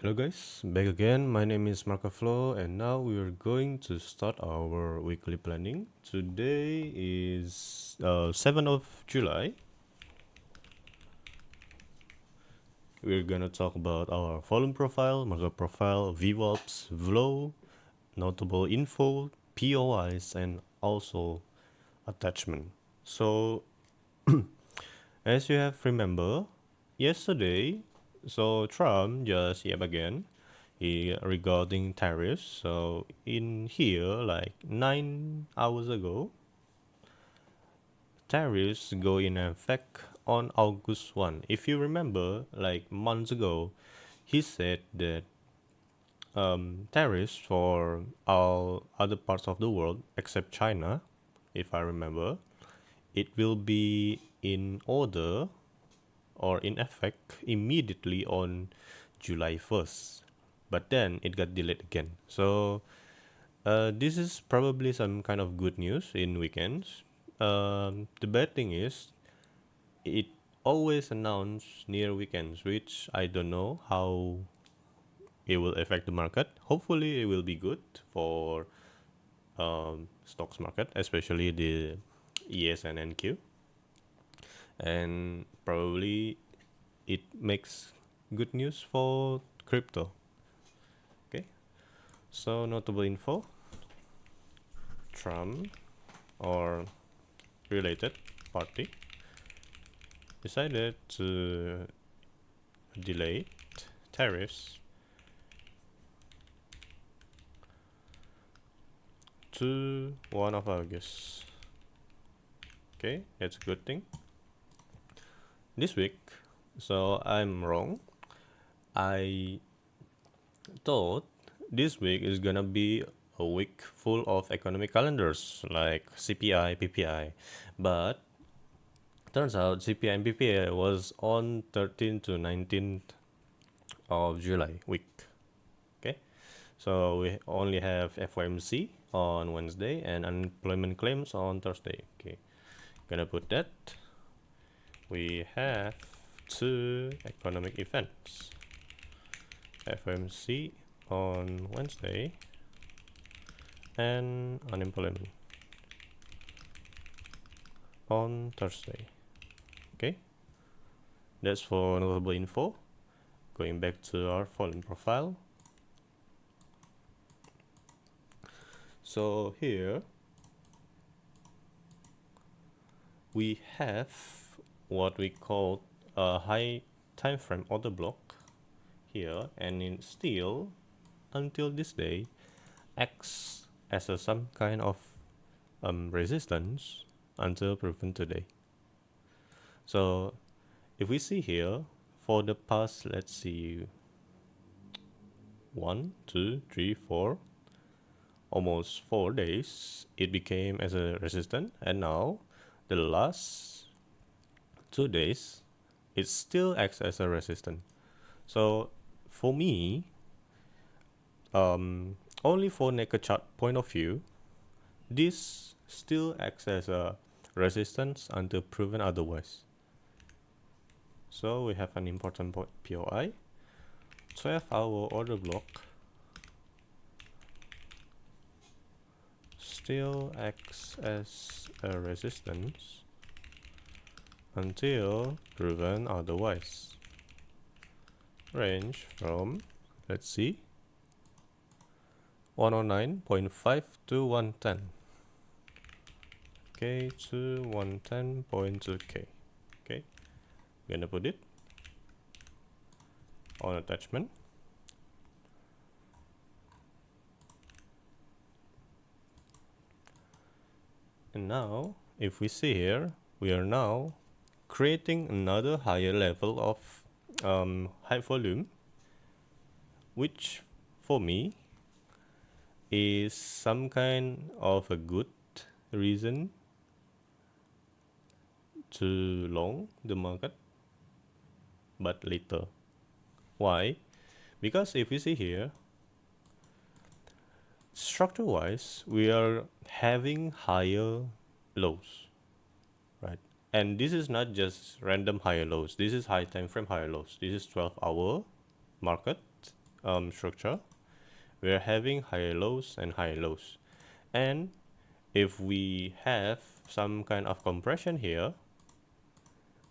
Hello guys, back again. My name is Marco Flo, and now we are going to start our weekly planning. Today is 7th of July. We're gonna talk about our volume profile, market profile, VWAPs, flow, notable info, POIs, and also attachment. So, as you have remember, yesterday, Trump just yet again regarding tariffs. So in here, like 9 hours ago, tariffs go in effect on August 1. If you remember, like months ago, he said that tariffs for all other parts of the world except China, if I remember, it will be in order or in effect immediately on July 1st. But then it got delayed again. So this is probably some kind of good news in weekends. The bad thing is it always announced near weekends, which I don't know how it will affect the market. Hopefully, it will be good for stocks market, especially the ES and NQ, and probably it makes good news for crypto. Okay, so notable info: Trump or related party decided to delay tariffs to 1 of August. Okay, that's a good thing. This week, so I'm wrong. I thought this week is gonna be a week full of economic calendars like CPI, PPI, but turns out CPI and PPI was on 13th to 19th of July week. Okay, so we only have FOMC on Wednesday and unemployment claims on Thursday. Okay, gonna put that. We have two economic events: FOMC on Wednesday and unemployment on Thursday. Okay, that's for notable info. Going back to our volume profile. So here we have what we call a high time frame order block here, and it still until this day acts as some kind of resistance until proven today. So if we see here for the past, let's see, 1, 2, 3, 4, almost 4 days, it became as a resistance, and now the last 2 days, it still acts as a resistance. So for me, only for naked chart point of view, this still acts as a resistance until proven otherwise. So we have an important POI, 12-hour order block still acts as a resistance until proven otherwise. Range from, let's see, 109.5 to 110. Okay, to 110.2K. Okay, gonna put it on attachment. And now, if we see here, we are now creating another higher level of high volume, which for me is some kind of a good reason to long the market, but later. Why? Because if you see here, structure wise, we are having higher lows, right? And this is not just random higher lows, this is high time frame higher lows. This is 12-hour market, structure, we're having high lows and high lows. And if we have some kind of compression here,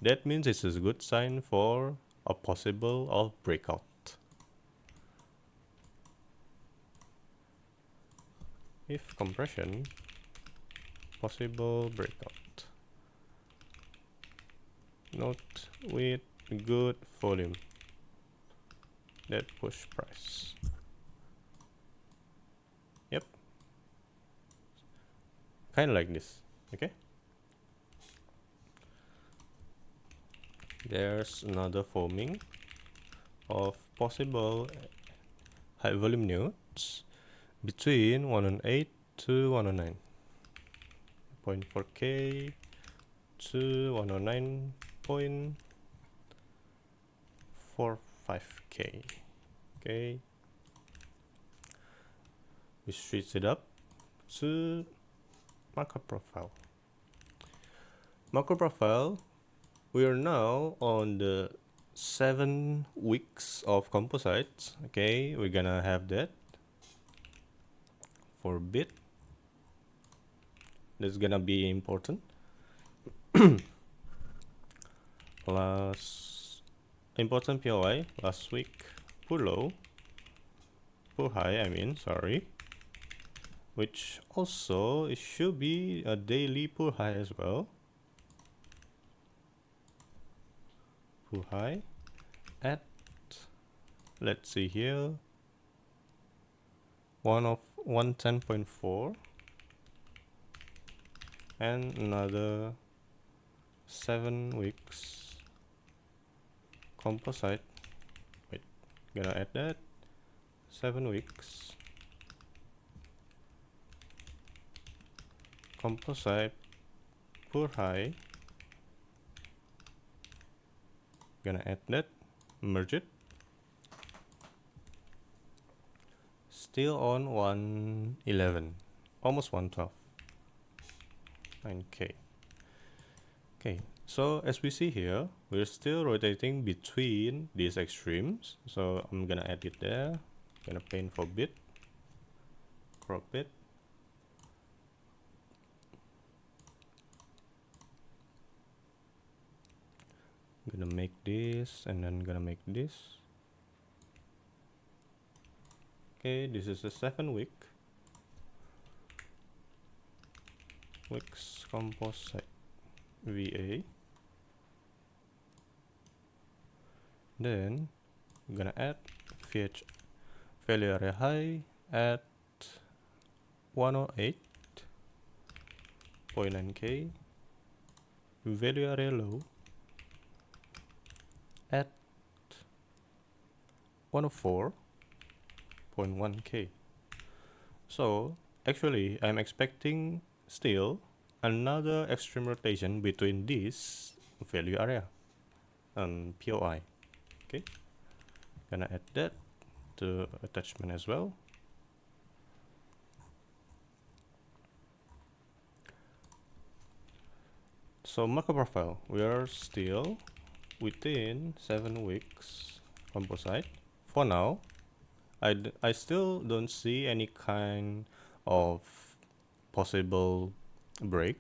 that means it's a good sign for a possible of breakout. If compression, possible breakout. Note with good volume that push price. Yep, kind of like this. Okay, there's another forming of possible high volume nodes between 108 to 109, 0.4k to 109.45k. Okay, we switch it up to market profile. Market profile, we are now on the 7 weeks of composites. Okay, we're gonna have that for bit. That's gonna be important. Last important POI last week, pull low, pull high, sorry, which also it should be a daily pull high as well. Pull high at, let's see here, 110.4 and another 7 weeks composite. Wait, gonna add that 7 weeks composite pull high. Gonna add that, merge it. Still on 111, almost 112. 9k. Okay, so as we see here, we're still rotating between these extremes. So I'm gonna add it there. Gonna paint for bit, crop it. Gonna make this and then gonna make this. Okay, this is a 7 weeks composite VA. Then I'm gonna add VH value area high at 108.9k, value area low at 104.1k. So actually I'm expecting still another extreme rotation between this value area and POI. Okay, gonna add that to attachment as well. So market profile, we are still within 7 weeks composite. For now, I still don't see any kind of possible break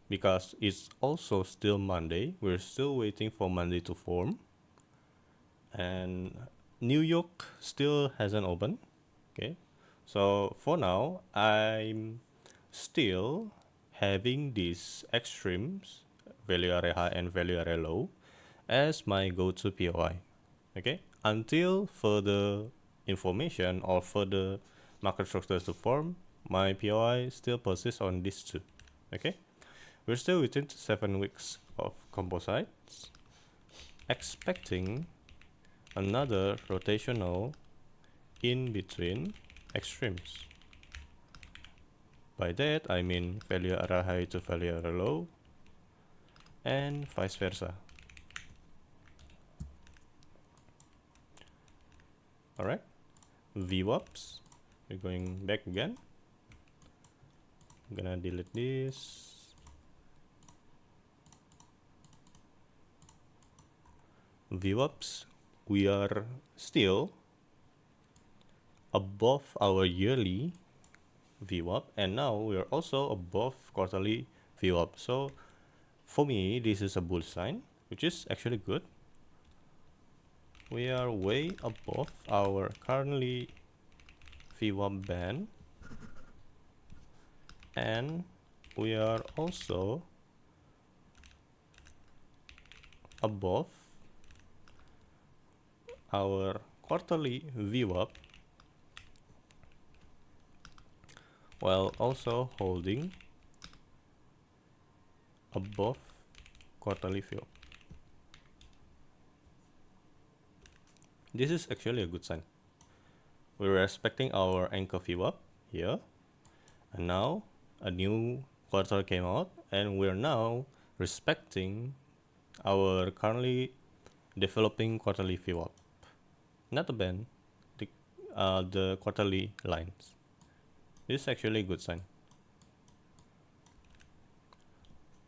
because it's also still Monday. We're still waiting for Monday to form, and New York still hasn't opened. Okay, so for now I'm still having these extremes, value area high and value area low, as my go-to POI. Okay, until further information or further market structures to form, my POI still persists on these two. Okay, we're still within 7 weeks of composites, expecting another rotational in between extremes. By that I mean value area high to value area low, and vice versa. Alright, VWAPs, we're going back again. I'm gonna delete this. VWAPs, we are still above our yearly VWAP, and now we are also above quarterly VWAP. So for me, this is a bull sign, which is actually good. We are way above our currently VWAP band, and we are also above our quarterly VWAP, while also holding above quarterly VWAP. This is actually a good sign. We're respecting our anchor VWAP here, and now a new quarter came out, and we're now respecting our currently developing quarterly VWAP. Not the band, the quarterly lines. This is actually a good sign.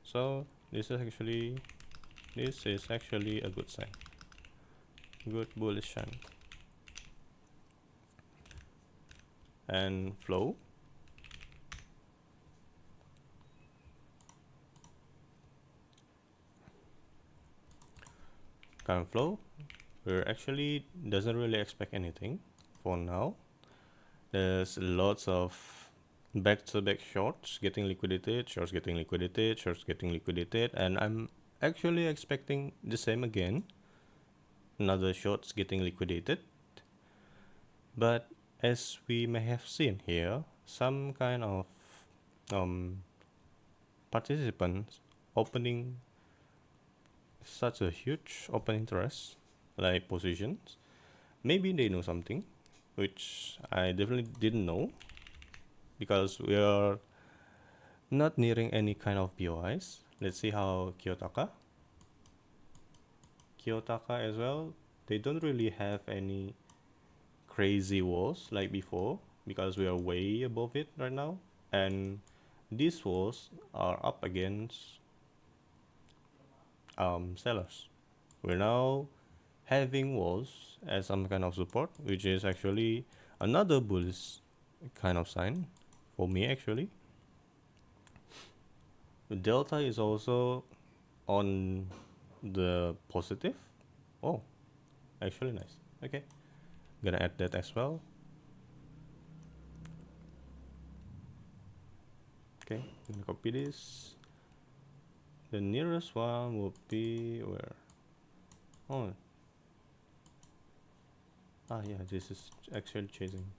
So this is actually a good sign. Good bullish sign. And flow. Current flow. We're actually doesn't really expect anything for now. There's lots of back-to-back shorts getting liquidated, shorts getting liquidated, shorts getting liquidated, and I'm actually expecting the same again. Another shorts getting liquidated. But as we may have seen here, some kind of participants opening such a huge open interest like positions, maybe they know something, which I definitely didn't know, because we are not nearing any kind of POIs. Let's see how Kiyotaka as well. They don't really have any crazy walls like before, because we are way above it right now, and these walls are up against sellers. We're now having walls as some kind of support, which is actually another bullish kind of sign for me actually. The delta is also on the positive. Oh, actually nice. Okay, gonna add that as well. Okay, I'm gonna copy this. The nearest one will be where? Oh, yeah, this is actually chasing.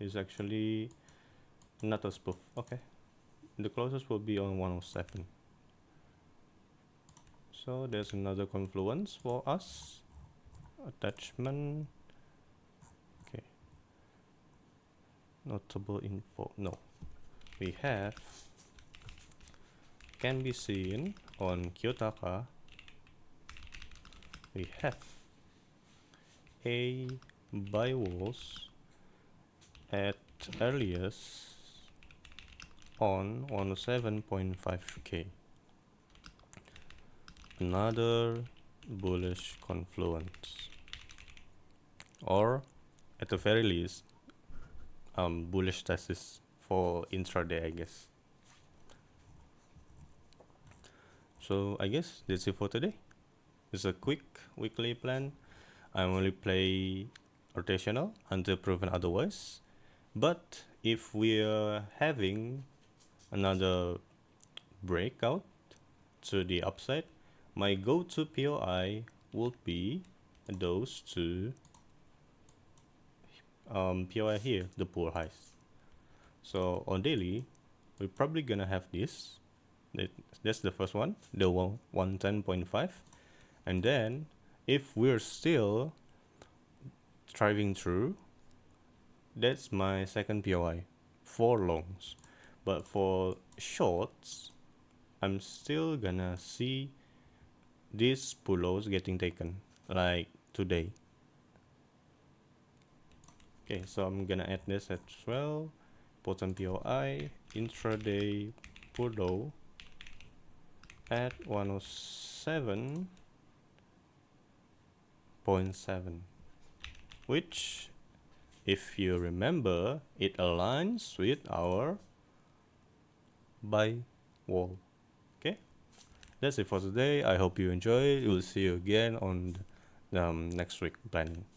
It's actually not a spoof. Okay, the closest will be on 107. So there's another confluence for us. Attachment. Okay. Notable info. No. We have, can be seen on Kiyotaka. We have a buy walls at earliest on 107.5k. Another bullish confluence, or at the very least bullish thesis for intraday, I guess. So I guess that's it for today. It's a quick weekly plan. I only play rotational until proven otherwise. But if we're having another breakout to the upside, my go-to POI would be those two POI here, the poor highs. So on daily, we're probably gonna have this. That's the first one, the 110.5. And then if we're still thriving through, that's my second POI for longs. But for shorts, I'm still gonna see these pull-lows getting taken, like today. Okay, so I'm gonna add this as well. Bottom POI, intraday pull-low at 107.7, which if you remember, it aligns with our by wall. Okay, that's it for today. I hope you enjoy. We'll see you again on the next week planning.